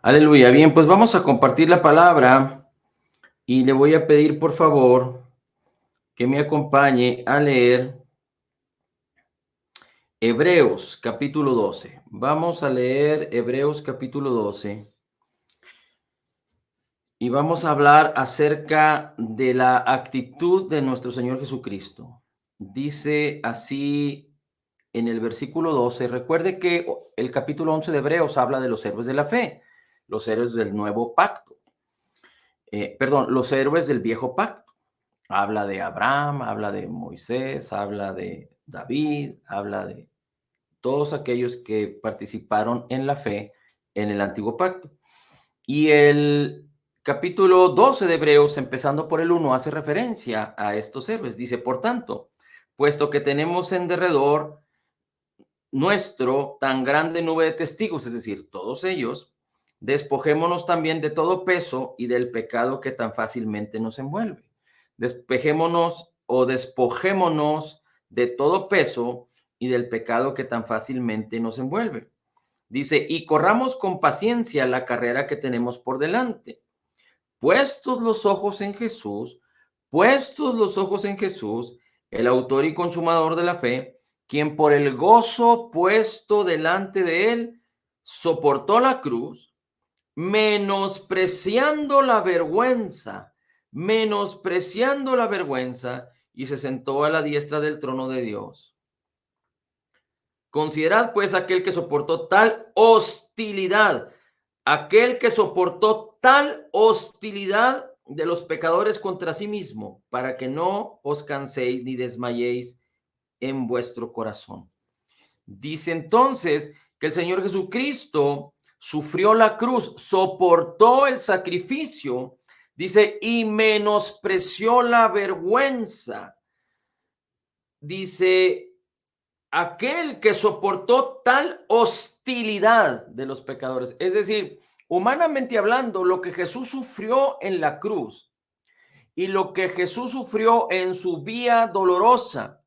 Aleluya. Bien, pues vamos a compartir la palabra y le voy a pedir por favor que me acompañe a leer Hebreos capítulo 12. Vamos a leer Hebreos capítulo 12 y vamos a hablar acerca de la actitud de nuestro Señor Jesucristo. Dice así en el versículo 12. Recuerde que el capítulo 11 de Hebreos habla de los héroes de la fe, los héroes del nuevo pacto. Los héroes del viejo pacto. Habla de Abraham, habla de Moisés, habla de David, habla de todos aquellos que participaron en la fe en el antiguo pacto. Y el capítulo 12 de Hebreos, empezando por el 1, hace referencia a estos héroes. Dice, por tanto, puesto que tenemos en derredor nuestro tan grande nube de testigos, es decir, todos ellos, despojémonos también de todo peso y del pecado que tan fácilmente nos envuelve. Despojémonos de todo peso y del pecado que tan fácilmente nos envuelve. Dice, y corramos con paciencia la carrera que tenemos por delante. Puestos los ojos en Jesús, puestos los ojos en Jesús, el autor y consumador de la fe, quien por el gozo puesto delante de él soportó la cruz, menospreciando la vergüenza, y se sentó a la diestra del trono de Dios. Considerad pues aquel que soportó tal hostilidad, de los pecadores contra sí mismo, para que no os canséis ni desmayéis en vuestro corazón. Dice entonces que el Señor Jesucristo sufrió la cruz, soportó el sacrificio, dice, y menospreció la vergüenza. Dice, aquel que soportó tal hostilidad de los pecadores. Es decir, humanamente hablando, lo que Jesús sufrió en la cruz y lo que Jesús sufrió en su vía dolorosa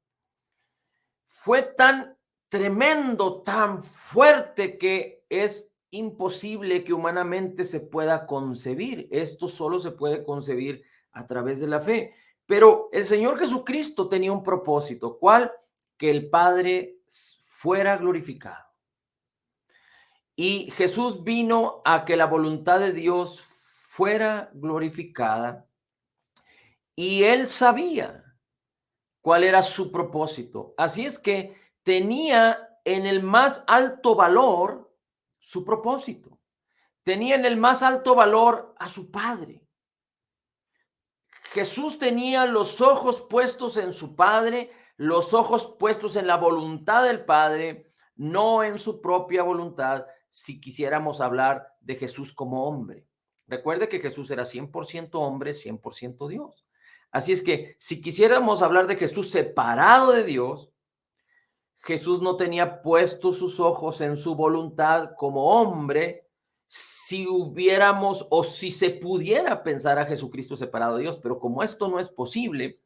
fue tan tremendo, tan fuerte, que es imposible que humanamente se pueda concebir. Esto solo se puede concebir a través de la fe. Pero el Señor Jesucristo tenía un propósito, ¿cuál? Que el Padre fuera glorificado. Y Jesús vino a que la voluntad de Dios fuera glorificada, y él sabía cuál era su propósito. Así es que tenía en el más alto valor su propósito. Tenía en el más alto valor a su Padre. Jesús tenía los ojos puestos en su Padre, los ojos puestos en la voluntad del Padre, no en su propia voluntad, si quisiéramos hablar de Jesús como hombre. Recuerde que Jesús era 100% hombre, 100% Dios. Así es que si quisiéramos hablar de Jesús separado de Dios, Jesús no tenía puestos sus ojos en su voluntad como hombre. Si hubiéramos o si se pudiera pensar a Jesucristo separado de Dios, pero como esto no es posible,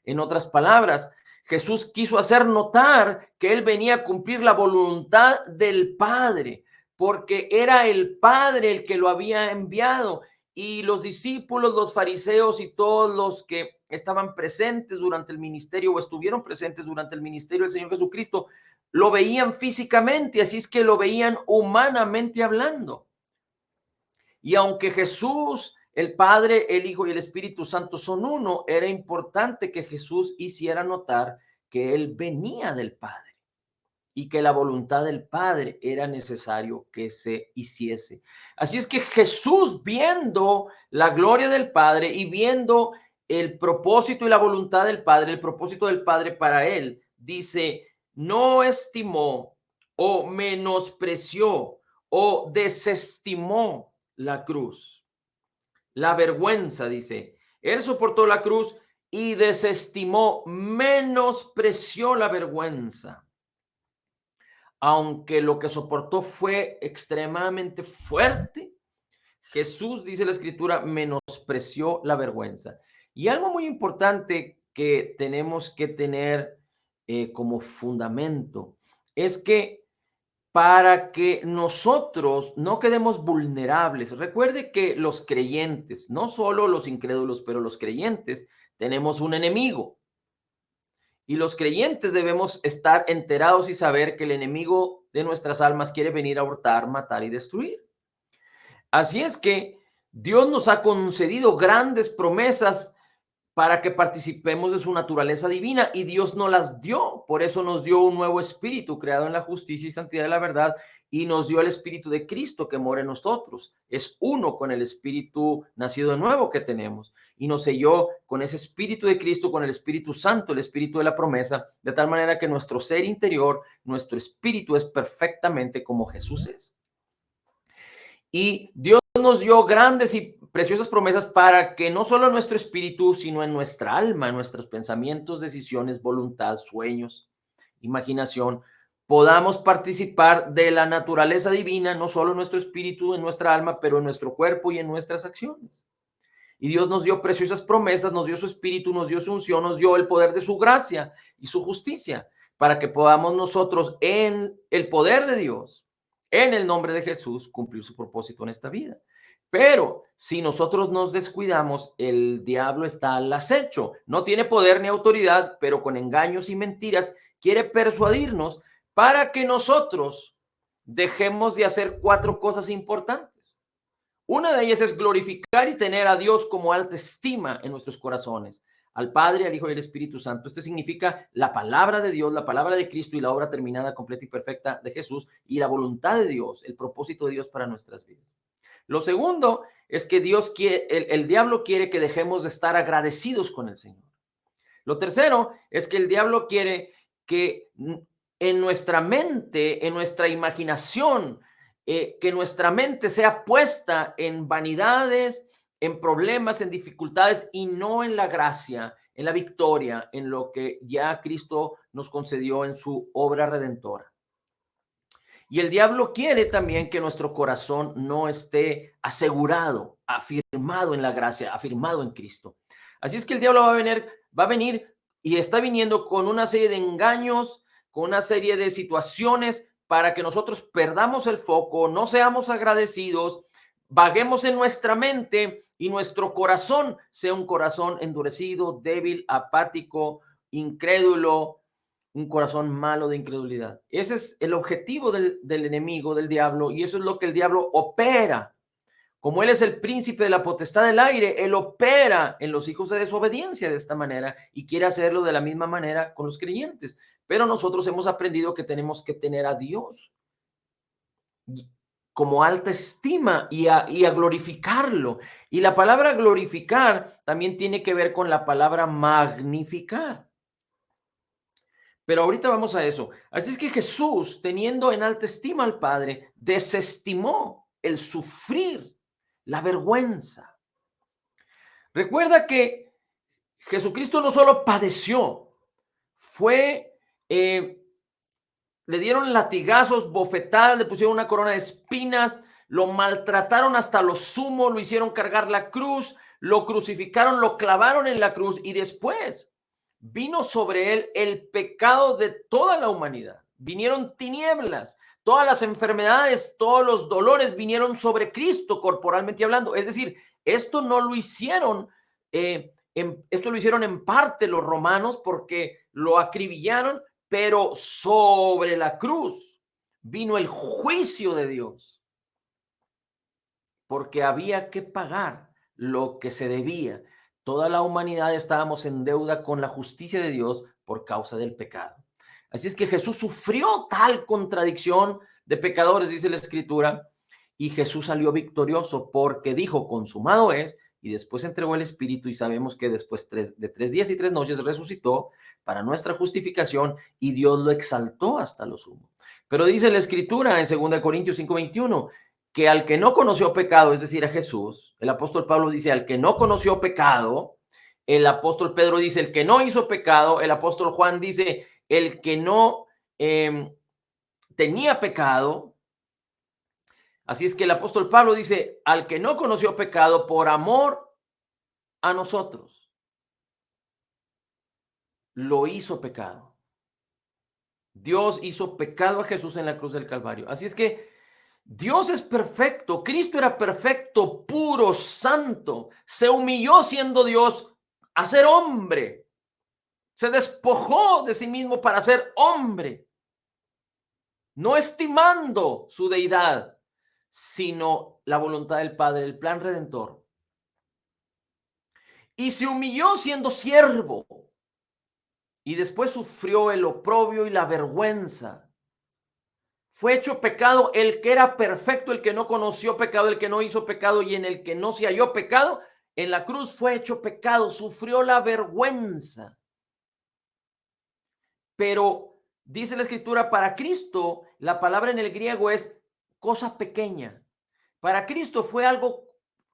en otras palabras, Jesús quiso hacer notar que él venía a cumplir la voluntad del Padre, porque era el Padre el que lo había enviado, y los discípulos, los fariseos y todos los que estaban presentes durante el ministerio o estuvieron presentes durante el ministerio del Señor Jesucristo lo veían físicamente, así es que lo veían humanamente hablando. Y aunque Jesús, el Padre, el Hijo y el Espíritu Santo son uno, era importante que Jesús hiciera notar que él venía del Padre y que la voluntad del Padre era necesario que se hiciese. Así es que Jesús, viendo la gloria del Padre y viendo el propósito y la voluntad del Padre, el propósito del Padre para él, dice, no estimó o menospreció o desestimó la cruz, la vergüenza, dice. Él soportó la cruz y desestimó, menospreció la vergüenza. Aunque lo que soportó fue extremadamente fuerte, Jesús, dice la Escritura, menospreció la vergüenza. Y algo muy importante que tenemos que tener como fundamento es que para que nosotros no quedemos vulnerables. Recuerde que los creyentes, no solo los incrédulos, pero los creyentes, tenemos un enemigo. Y los creyentes debemos estar enterados y saber que el enemigo de nuestras almas quiere venir a hurtar, matar y destruir. Así es que Dios nos ha concedido grandes promesas para que participemos de su naturaleza divina, y Dios nos las dio. Por eso nos dio un nuevo espíritu creado en la justicia y santidad de la verdad, y nos dio el espíritu de Cristo que mora en nosotros. Es uno con el espíritu nacido de nuevo que tenemos, y nos selló con ese espíritu de Cristo, con el Espíritu Santo, el espíritu de la promesa, de tal manera que nuestro ser interior, nuestro espíritu es perfectamente como Jesús es. Y Dios nos dio grandes y preciosas promesas para que no solo en nuestro espíritu, sino en nuestra alma, en nuestros pensamientos, decisiones, voluntad, sueños, imaginación, podamos participar de la naturaleza divina, no solo en nuestro espíritu, en nuestra alma, pero en nuestro cuerpo y en nuestras acciones. Y Dios nos dio preciosas promesas, nos dio su espíritu, nos dio su unción, nos dio el poder de su gracia y su justicia, para que podamos nosotros en el poder de Dios, en el nombre de Jesús, cumplir su propósito en esta vida. Pero si nosotros nos descuidamos, el diablo está al acecho. No tiene poder ni autoridad, pero con engaños y mentiras quiere persuadirnos para que nosotros dejemos de hacer 4 cosas importantes. Una de ellas es glorificar y tener a Dios como alta estima en nuestros corazones, al Padre, al Hijo y al Espíritu Santo. Este significa la palabra de Dios, la palabra de Cristo y la obra terminada, completa y perfecta de Jesús, y la voluntad de Dios, el propósito de Dios para nuestras vidas. Lo segundo es que Dios quiere, el diablo quiere que dejemos de estar agradecidos con el Señor. Lo tercero es que el diablo quiere que en nuestra mente, en nuestra imaginación, que nuestra mente sea puesta en vanidades, en problemas, en dificultades, y no en la gracia, en la victoria, en lo que ya Cristo nos concedió en su obra redentora. Y el diablo quiere también que nuestro corazón no esté asegurado, afirmado en la gracia, afirmado en Cristo. Así es que el diablo va a venir y está viniendo con una serie de engaños, con una serie de situaciones para que nosotros perdamos el foco, no seamos agradecidos, vaguemos en nuestra mente y nuestro corazón sea un corazón endurecido, débil, apático, incrédulo, un corazón malo de incredulidad. Ese es el objetivo del enemigo, del diablo, y eso es lo que el diablo opera. Como él es el príncipe de la potestad del aire, él opera en los hijos de desobediencia de esta manera y quiere hacerlo de la misma manera con los creyentes. Pero nosotros hemos aprendido que tenemos que tener a Dios como alta estima y a glorificarlo. Y la palabra glorificar también tiene que ver con la palabra magnificar. Pero ahorita vamos a eso. Así es que Jesús, teniendo en alta estima al Padre, desestimó el sufrir, la vergüenza. Recuerda que Jesucristo no solo padeció, fue, le dieron latigazos, bofetadas, le pusieron una corona de espinas, lo maltrataron hasta lo sumo, lo hicieron cargar la cruz, lo crucificaron, lo clavaron en la cruz, y después vino sobre él el pecado de toda la humanidad. Vinieron tinieblas, todas las enfermedades, todos los dolores vinieron sobre Cristo corporalmente hablando. Es decir, esto no lo hicieron, esto lo hicieron en parte los romanos porque lo acribillaron, pero sobre la cruz vino el juicio de Dios, porque había que pagar lo que se debía. Toda la humanidad estábamos en deuda con la justicia de Dios por causa del pecado. Así es que Jesús sufrió tal contradicción de pecadores, dice la Escritura, y Jesús salió victorioso porque dijo, consumado es, y después entregó el Espíritu, y sabemos que después de 3 días y 3 noches resucitó para nuestra justificación, y Dios lo exaltó hasta lo sumo. Pero dice la Escritura en 2 Corintios 5:21, que al que no conoció pecado, es decir, a Jesús, el apóstol Pablo dice, al que no conoció pecado, el apóstol Pedro dice, el que no hizo pecado, el apóstol Juan dice, el que no tenía pecado. Así es que el apóstol Pablo dice, al que no conoció pecado, por amor a nosotros, lo hizo pecado. Dios hizo pecado a Jesús en la cruz del Calvario. Así es que Dios es perfecto. Cristo era perfecto, puro, santo. Se humilló siendo Dios a ser hombre. Se despojó de sí mismo para ser hombre, no estimando su deidad, sino la voluntad del Padre, el plan redentor. Y se humilló siendo siervo. Y después sufrió el oprobio y la vergüenza. Fue hecho pecado el que era perfecto, el que no conoció pecado, el que no hizo pecado y en el que no se halló pecado. En la cruz fue hecho pecado, sufrió la vergüenza. Pero dice la Escritura, para Cristo, la palabra en el griego es cosa pequeña. Para Cristo fue algo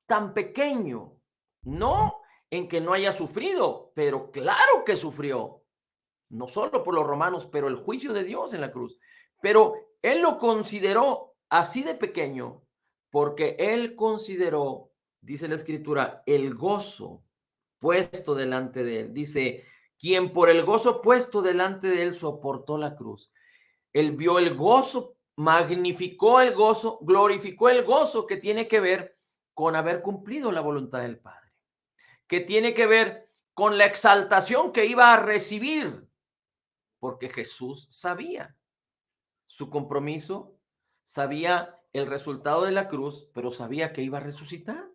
tan pequeño, no en que no haya sufrido, pero claro que sufrió, no solo por los romanos, pero el juicio de Dios en la cruz. Pero él lo consideró así de pequeño porque él consideró, dice la Escritura, el gozo puesto delante de él. Dice, quien por el gozo puesto delante de él soportó la cruz. Él vio el gozo, magnificó el gozo, glorificó el gozo que tiene que ver con haber cumplido la voluntad del Padre, que tiene que ver con la exaltación que iba a recibir, porque Jesús sabía su compromiso, sabía el resultado de la cruz, pero sabía que iba a resucitar.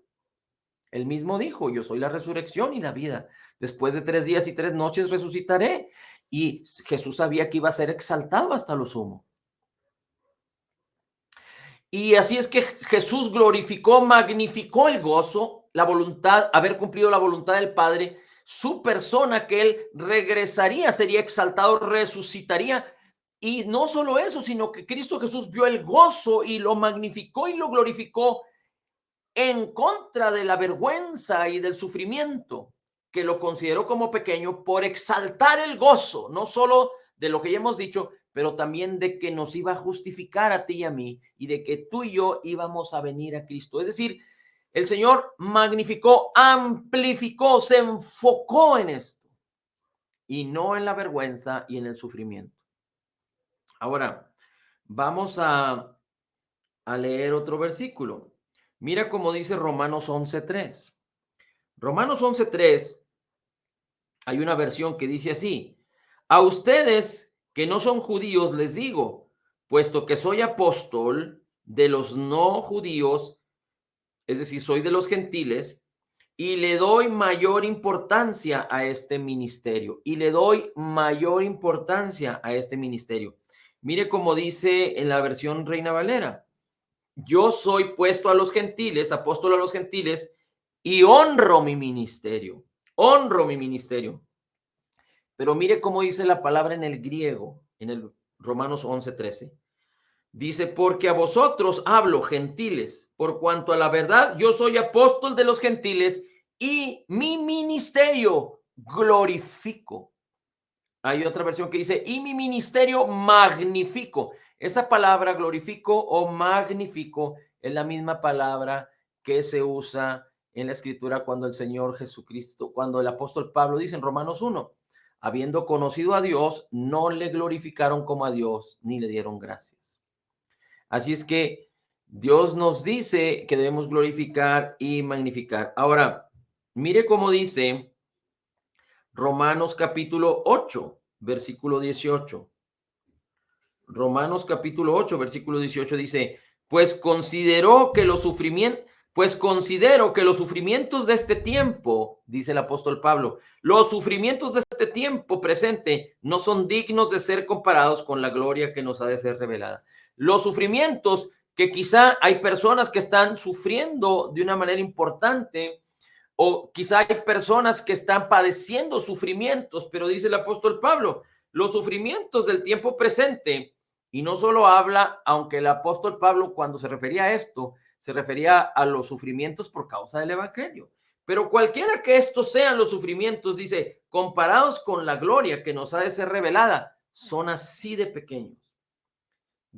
Él mismo dijo, yo soy la resurrección y la vida. Después de 3 días y 3 noches resucitaré. Y Jesús sabía que iba a ser exaltado hasta lo sumo. Y así es que Jesús glorificó, magnificó el gozo, la voluntad, haber cumplido la voluntad del Padre, su persona, que él regresaría, sería exaltado, resucitaría. Y no solo eso, sino que Cristo Jesús vio el gozo y lo magnificó y lo glorificó en contra de la vergüenza y del sufrimiento, que lo consideró como pequeño por exaltar el gozo, no solo de lo que ya hemos dicho, pero también de que nos iba a justificar a ti y a mí y de que tú y yo íbamos a venir a Cristo. Es decir, el Señor magnificó, amplificó, se enfocó en esto y no en la vergüenza y en el sufrimiento. Ahora, vamos a leer otro versículo. Mira cómo dice Romanos 11:3. Romanos 11:3, hay una versión que dice así: a ustedes que no son judíos les digo, puesto que soy apóstol de los no judíos, es decir, soy de los gentiles, y le doy mayor importancia a este ministerio, y le doy mayor importancia a este ministerio. Mire cómo dice en la versión Reina Valera: yo soy puesto a los gentiles, apóstol a los gentiles, y honro mi ministerio. Honro mi ministerio. Pero mire cómo dice la palabra en el griego, en el Romanos 11:13. Dice, porque a vosotros hablo, gentiles, por cuanto a la verdad yo soy apóstol de los gentiles y mi ministerio glorifico. Hay otra versión que dice, y mi ministerio magnifico. Esa palabra glorifico o magnifico es la misma palabra que se usa en la escritura cuando el Señor Jesucristo, cuando el apóstol Pablo dice en Romanos 1, habiendo conocido a Dios, no le glorificaron como a Dios, ni le dieron gracias. Así es que Dios nos dice que debemos glorificar y magnificar. Ahora, mire cómo dice Romanos capítulo 8, versículo 18. Romanos capítulo 8, versículo 18 dice, pues considero que los sufrimientos de este tiempo, dice el apóstol Pablo, los sufrimientos de este tiempo presente no son dignos de ser comparados con la gloria que nos ha de ser revelada. Los sufrimientos que quizá hay personas que están sufriendo de una manera importante, o quizá hay personas que están padeciendo sufrimientos, pero dice el apóstol Pablo, los sufrimientos del tiempo presente, y no solo habla, aunque el apóstol Pablo cuando se refería a esto, se refería a los sufrimientos por causa del evangelio, pero cualquiera que estos sean los sufrimientos, dice, comparados con la gloria que nos ha de ser revelada, son así de pequeños.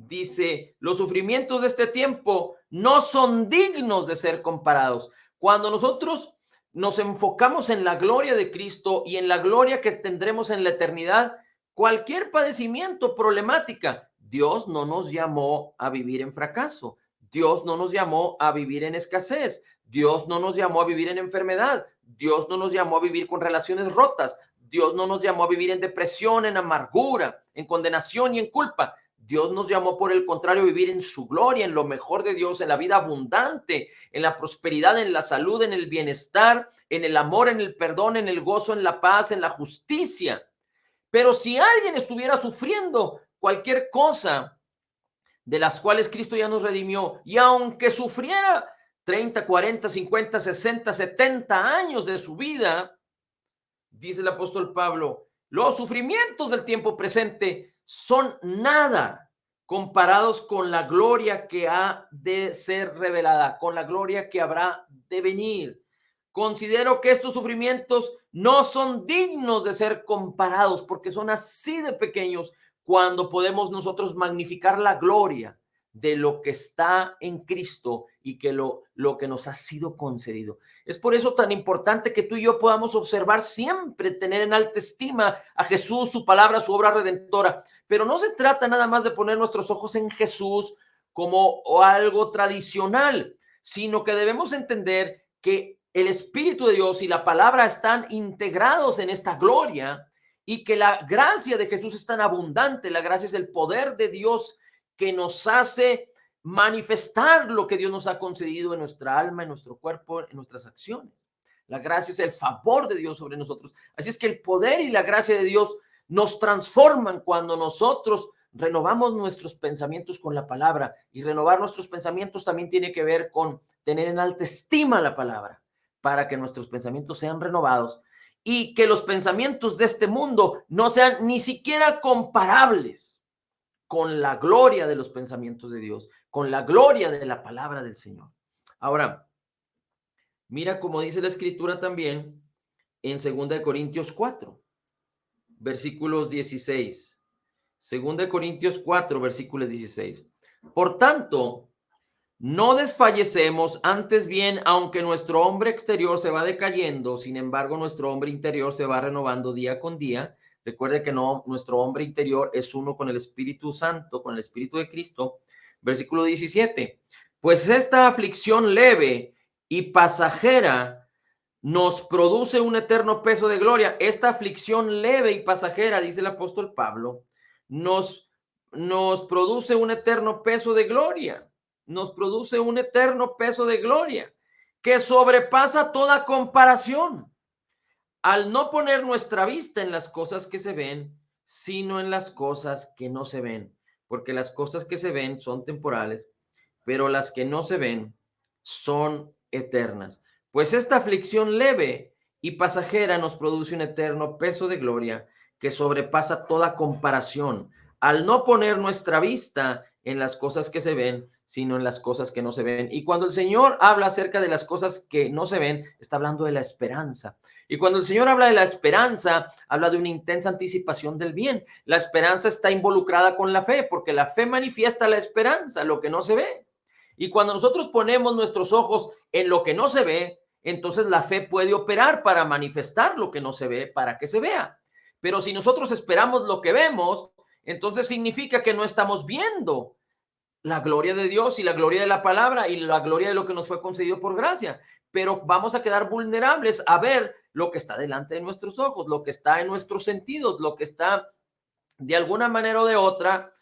Dice, los sufrimientos de este tiempo no son dignos de ser comparados. Cuando nosotros nos enfocamos en la gloria de Cristo y en la gloria que tendremos en la eternidad, cualquier padecimiento, problemática. Dios no nos llamó a vivir en fracaso. Dios no nos llamó a vivir en escasez. Dios no nos llamó a vivir en enfermedad. Dios no nos llamó a vivir con relaciones rotas. Dios no nos llamó a vivir en depresión, en amargura, en condenación y en culpa. Dios nos llamó, por el contrario, a vivir en su gloria, en lo mejor de Dios, en la vida abundante, en la prosperidad, en la salud, en el bienestar, en el amor, en el perdón, en el gozo, en la paz, en la justicia. Pero si alguien estuviera sufriendo cualquier cosa de las cuales Cristo ya nos redimió, y aunque sufriera 30, 40, 50, 60, 70 años de su vida, dice el apóstol Pablo, los sufrimientos del tiempo presente son nada comparados con la gloria que ha de ser revelada, con la gloria que habrá de venir. Considero que estos sufrimientos no son dignos de ser comparados porque son así de pequeños cuando podemos nosotros magnificar la gloria de lo que está en Cristo y que lo que nos ha sido concedido. Es por eso tan importante que tú y yo podamos observar siempre, tener en alta estima a Jesús, su palabra, su obra redentora. Pero no se trata nada más de poner nuestros ojos en Jesús como algo tradicional, sino que debemos entender que el Espíritu de Dios y la palabra están integrados en esta gloria y que la gracia de Jesús es tan abundante. La gracia es el poder de Dios que nos hace manifestar lo que Dios nos ha concedido en nuestra alma, en nuestro cuerpo, en nuestras acciones. La gracia es el favor de Dios sobre nosotros. Así es que el poder y la gracia de Dios nos transforman cuando nosotros renovamos nuestros pensamientos con la palabra. Y renovar nuestros pensamientos también tiene que ver con tener en alta estima la palabra, para que nuestros pensamientos sean renovados y que los pensamientos de este mundo no sean ni siquiera comparables con la gloria de los pensamientos de Dios, con la gloria de la palabra del Señor. Ahora, mira cómo dice la Escritura también en 2 Corintios 4, versículos 16. 2 Corintios 4, versículos 16. Por tanto, no desfallecemos, antes bien, aunque nuestro hombre exterior se va decayendo, sin embargo, nuestro hombre interior se va renovando día con día. Recuerde que no, nuestro hombre interior es uno con el Espíritu Santo, con el Espíritu de Cristo. Versículo 17. Pues esta aflicción leve y pasajera nos produce un eterno peso de gloria. Esta aflicción leve y pasajera, dice el apóstol Pablo, nos produce un eterno peso de gloria. Nos produce un eterno peso de gloria que sobrepasa toda comparación, al no poner nuestra vista en las cosas que se ven, sino en las cosas que no se ven, porque las cosas que se ven son temporales, pero las que no se ven son eternas. Pues esta aflicción leve y pasajera nos produce un eterno peso de gloria que sobrepasa toda comparación, al no poner nuestra vista en las cosas que se ven, sino en las cosas que no se ven. Y cuando el Señor habla acerca de las cosas que no se ven, está hablando de la esperanza. Y cuando el Señor habla de la esperanza, habla de una intensa anticipación del bien. La esperanza está involucrada con la fe, porque la fe manifiesta la esperanza, lo que no se ve. Y cuando nosotros ponemos nuestros ojos en lo que no se ve, entonces la fe puede operar para manifestar lo que no se ve, para que se vea. Pero si nosotros esperamos lo que vemos, entonces significa que no estamos viendo la gloria de Dios y la gloria de la palabra y la gloria de lo que nos fue concedido por gracia. Pero vamos a quedar vulnerables a ver lo que está delante de nuestros ojos, lo que está en nuestros sentidos, lo que está de alguna manera o de otra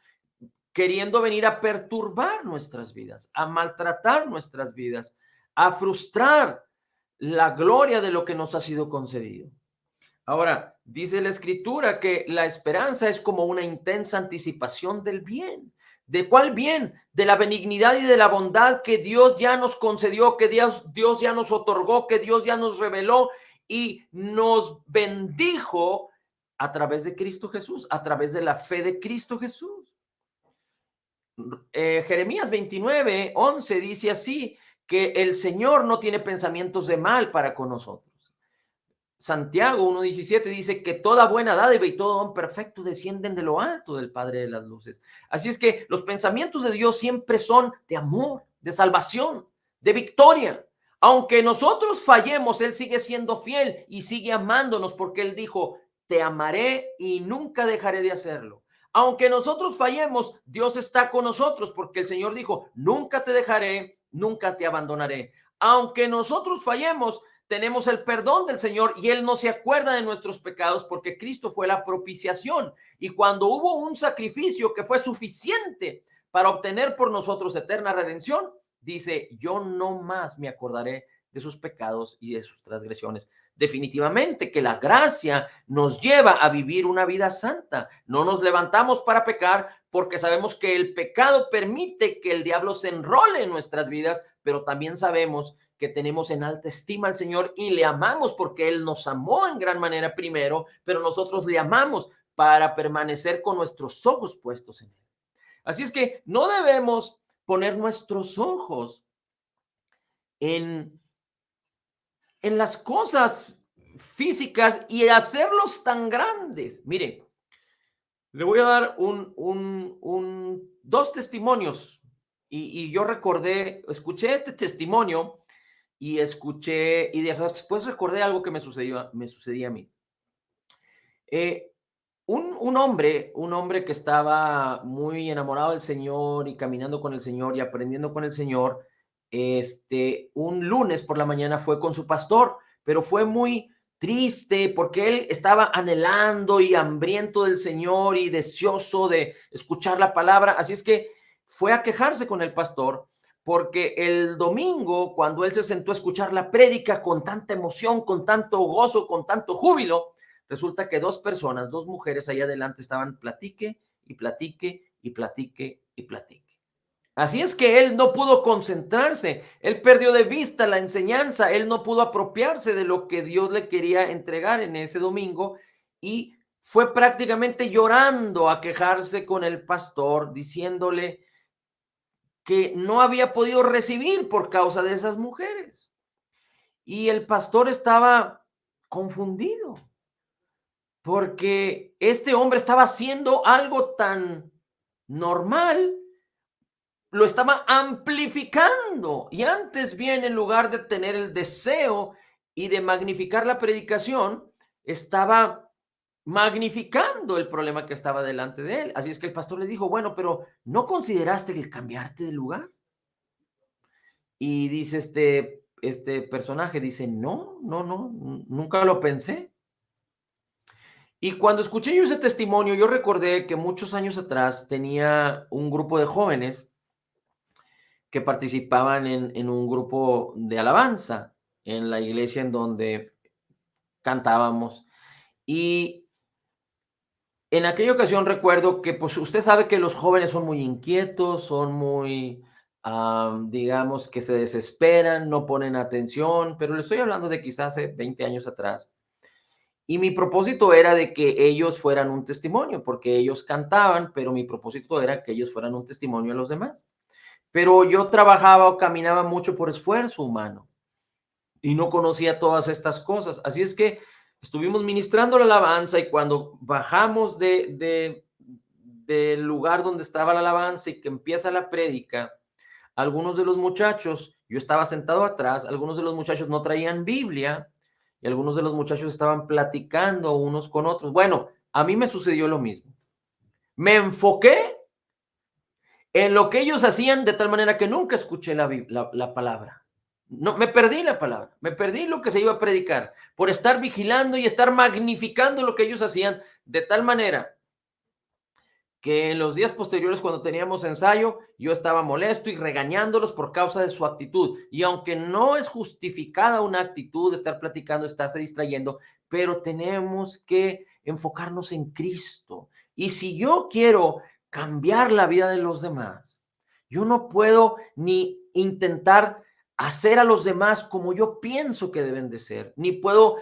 queriendo venir a perturbar nuestras vidas, a maltratar nuestras vidas, a frustrar la gloria de lo que nos ha sido concedido. Ahora, dice la Escritura que la esperanza es como una intensa anticipación del bien. ¿De cuál bien? De la benignidad y de la bondad que Dios ya nos concedió, que Dios ya nos otorgó, que Dios ya nos reveló y nos bendijo a través de Cristo Jesús, a través de la fe de Cristo Jesús. Jeremías 29:11 dice así, que el Señor no tiene pensamientos de mal para con nosotros. Santiago 1:17 dice que toda buena dádiva y todo don perfecto descienden de lo alto del Padre de las luces. Así es que los pensamientos de Dios siempre son de amor, de salvación, de victoria. Aunque nosotros fallemos, Él sigue siendo fiel y sigue amándonos porque Él dijo, te amaré y nunca dejaré de hacerlo. Aunque nosotros fallemos, Dios está con nosotros porque el Señor dijo, nunca te dejaré, nunca te abandonaré. Aunque nosotros fallemos, tenemos el perdón del Señor y Él no se acuerda de nuestros pecados porque Cristo fue la propiciación. Y cuando hubo un sacrificio que fue suficiente para obtener por nosotros eterna redención, dice, yo no más me acordaré de sus pecados y de sus transgresiones. Definitivamente que la gracia nos lleva a vivir una vida santa. No nos levantamos para pecar porque sabemos que el pecado permite que el diablo se enrole en nuestras vidas, pero también sabemos que tenemos en alta estima al Señor y le amamos porque Él nos amó en gran manera primero, pero nosotros le amamos para permanecer con nuestros ojos puestos en Él. Así es que no debemos poner nuestros ojos en, en las cosas físicas y hacerlos tan grandes. Mire, le voy a dar dos testimonios y yo recordé, escuché este testimonio y escuché y después recordé algo que me sucedía a mí. Eh, un hombre que estaba muy enamorado del Señor y caminando con el Señor y aprendiendo con el Señor, un lunes por la mañana fue con su pastor, pero fue muy triste porque él estaba anhelando y hambriento del Señor y deseoso de escuchar la palabra. Así es que fue a quejarse con el pastor porque el domingo, cuando él se sentó a escuchar la prédica con tanta emoción, con tanto gozo, con tanto júbilo, resulta que dos personas, dos mujeres allá adelante estaban platique y platique y platique y platique. Así es que él no pudo concentrarse, él perdió de vista la enseñanza, él no pudo apropiarse de lo que Dios le quería entregar en ese domingo y fue prácticamente llorando a quejarse con el pastor, diciéndole que no había podido recibir por causa de esas mujeres. Y el pastor estaba confundido porque este hombre estaba haciendo algo tan normal, lo estaba amplificando. Y antes bien, en lugar de tener el deseo y de magnificar la predicación, estaba magnificando el problema que estaba delante de él. Así es que el pastor le dijo, bueno, pero ¿no consideraste el cambiarte de lugar? Y dice este personaje, dice, no, no, no, nunca lo pensé. Y cuando escuché yo ese testimonio, yo recordé que muchos años atrás tenía un grupo de jóvenes que participaban en un grupo de alabanza en la iglesia en donde cantábamos. Y en aquella ocasión recuerdo que, pues, usted sabe que los jóvenes son muy inquietos, son muy, digamos, que se desesperan, no ponen atención, pero le estoy hablando de quizás hace 20 años atrás. Y mi propósito era de que ellos fueran un testimonio, porque ellos cantaban, pero mi propósito era que ellos fueran un testimonio a los demás. Pero yo trabajaba o caminaba mucho por esfuerzo humano y no conocía todas estas cosas. Así es que estuvimos ministrando la alabanza y cuando bajamos del lugar donde estaba la alabanza y que empieza la prédica, algunos de los muchachos, yo estaba sentado atrás, algunos de los muchachos no traían Biblia y algunos de los muchachos estaban platicando unos con otros. Bueno, a mí me sucedió lo mismo. Me enfoqué en lo que ellos hacían de tal manera que nunca escuché la palabra. No, me perdí la palabra, me perdí lo que se iba a predicar por estar vigilando y estar magnificando lo que ellos hacían de tal manera que en los días posteriores cuando teníamos ensayo, yo estaba molesto y regañándolos por causa de su actitud. Y aunque no es justificada una actitud de estar platicando, estarse distrayendo, pero tenemos que enfocarnos en Cristo. Y si yo quiero cambiar la vida de los demás, yo no puedo ni intentar hacer a los demás como yo pienso que deben de ser, ni puedo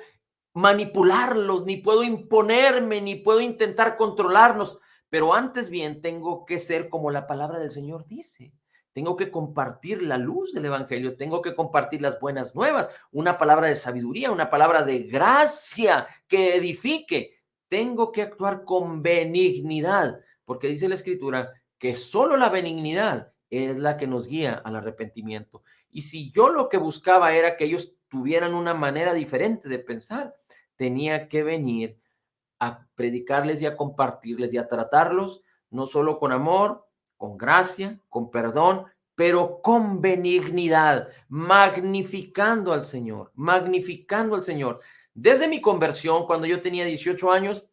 manipularlos, ni puedo imponerme, ni puedo intentar controlarnos, pero antes bien tengo que ser como la palabra del Señor dice. Tengo que compartir la luz del Evangelio, tengo que compartir las buenas nuevas, una palabra de sabiduría, una palabra de gracia que edifique. Tengo que actuar con benignidad, porque dice la Escritura que solo la benignidad es la que nos guía al arrepentimiento. Y si yo lo que buscaba era que ellos tuvieran una manera diferente de pensar, tenía que venir a predicarles y a compartirles y a tratarlos, no solo con amor, con gracia, con perdón, pero con benignidad, magnificando al Señor, magnificando al Señor. Desde mi conversión, cuando yo tenía 18 años,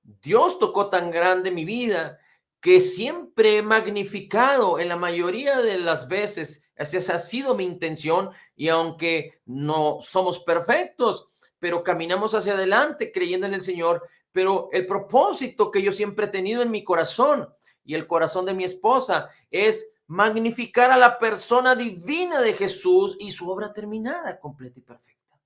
Dios tocó tan grande mi vida que siempre he magnificado en la mayoría de las veces. Esa ha sido mi intención y aunque no somos perfectos, pero caminamos hacia adelante creyendo en el Señor, pero el propósito que yo siempre he tenido en mi corazón y el corazón de mi esposa es magnificar a la persona divina de Jesús y su obra terminada, completa y perfecta.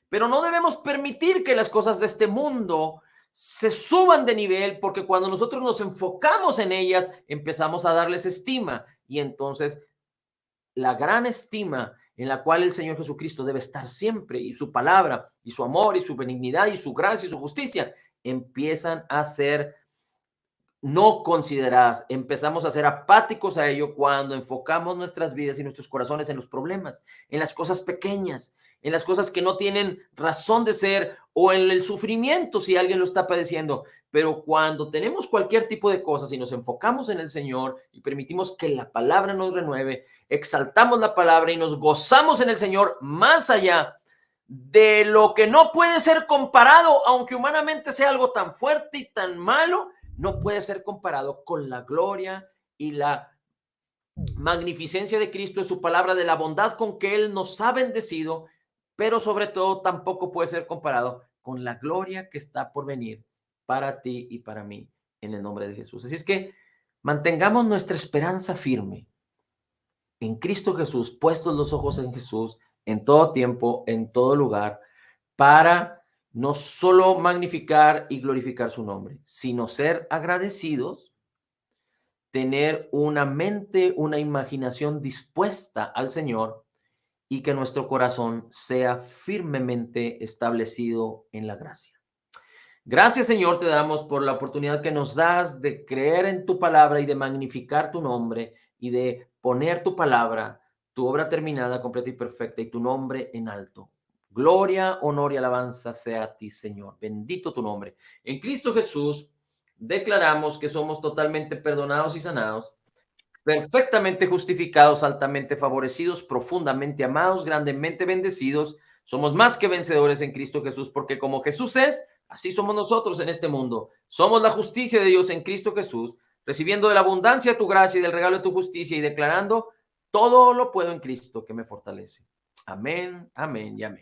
Pero no debemos permitir que las cosas de este mundo se suban de nivel, porque cuando nosotros nos enfocamos en ellas, empezamos a darles estima y entonces la gran estima en la cual el Señor Jesucristo debe estar siempre y su palabra y su amor y su benignidad y su gracia y su justicia empiezan a ser no consideradas. Empezamos a ser apáticos a ello cuando enfocamos nuestras vidas y nuestros corazones en los problemas, en las cosas pequeñas, en las cosas que no tienen razón de ser o en el sufrimiento si alguien lo está padeciendo. Pero cuando tenemos cualquier tipo de cosas y nos enfocamos en el Señor y permitimos que la palabra nos renueve, exaltamos la palabra y nos gozamos en el Señor más allá de lo que no puede ser comparado, aunque humanamente sea algo tan fuerte y tan malo, no puede ser comparado con la gloria y la magnificencia de Cristo, en su palabra, de la bondad con que Él nos ha bendecido, pero sobre todo tampoco puede ser comparado con la gloria que está por venir para ti y para mí en el nombre de Jesús. Así es que mantengamos nuestra esperanza firme en Cristo Jesús, puestos los ojos en Jesús en todo tiempo, en todo lugar, para no solo magnificar y glorificar su nombre, sino ser agradecidos, tener una mente, una imaginación dispuesta al Señor y que nuestro corazón sea firmemente establecido en la gracia. Gracias, Señor, te damos por la oportunidad que nos das de creer en tu palabra y de magnificar tu nombre y de poner tu palabra, tu obra terminada, completa y perfecta y tu nombre en alto. Gloria, honor y alabanza sea a ti, Señor. Bendito tu nombre. En Cristo Jesús declaramos que somos totalmente perdonados y sanados, perfectamente justificados, altamente favorecidos, profundamente amados, grandemente bendecidos. Somos más que vencedores en Cristo Jesús, porque como Jesús es, así somos nosotros en este mundo. Somos la justicia de Dios en Cristo Jesús, recibiendo de la abundancia de tu gracia y del regalo de tu justicia y declarando, todo lo puedo en Cristo que me fortalece. Amén, amén y amén.